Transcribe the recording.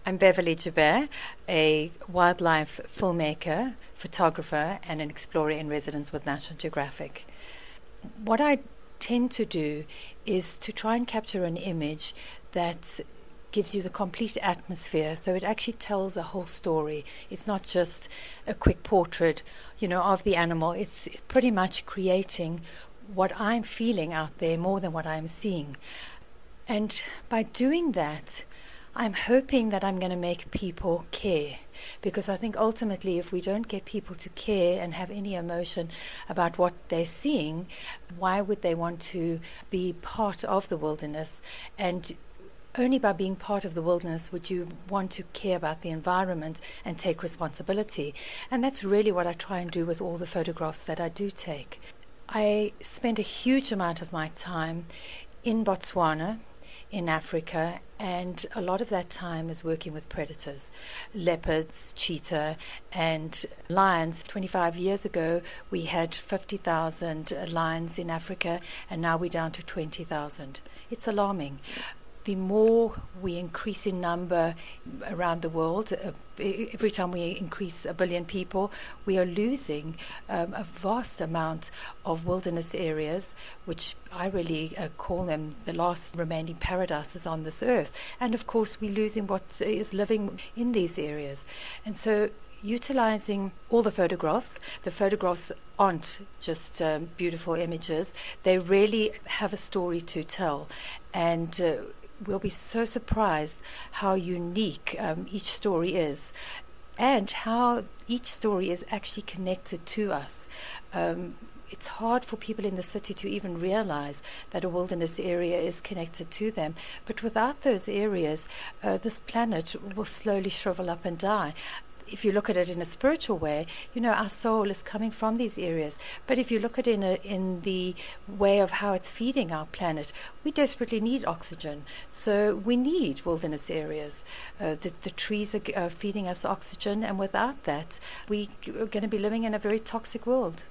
I'm Beverly Joubert, a wildlife filmmaker, photographer, and an explorer in residence with National Geographic. What I tend to do is to try and capture an image that gives you the complete atmosphere, so it actually tells a whole story. It's not just a quick portrait, of the animal. It's pretty much creating what I'm feeling out there more than what I'm seeing. And by doing that, I'm hoping that I'm going to make people care, because I think ultimately if we don't get people to care and have any emotion about what they're seeing, why would they want to be part of the wilderness? And only by being part of the wilderness would you want to care about the environment and take responsibility. And that's really what I try and do with all the photographs that I do take. I spend a huge amount of my time in Botswana, in Africa, and a lot of that time is working with predators, leopards, cheetah, and lions. 25 years ago, we had 50,000 lions in Africa, and now we're down to 20,000. It's alarming. The more we increase in number around the world, every time we increase 1 billion people, we are losing a vast amount of wilderness areas, which I really call them the last remaining paradises on this earth. And of course, we're losing what is living in these areas. And so utilizing all the photographs aren't just beautiful images. They really have a story to tell. And we'll be so surprised how unique each story is, and how each story is actually connected to us. It's hard for people in the city to even realize that a wilderness area is connected to them. But without those areas, this planet will slowly shrivel up and die. If you look at it in a spiritual way, our soul is coming from these areas. But if you look at it in the way of how it's feeding our planet, we desperately need oxygen. So we need wilderness areas. The trees are feeding us oxygen, and without that, we are going to be living in a very toxic world.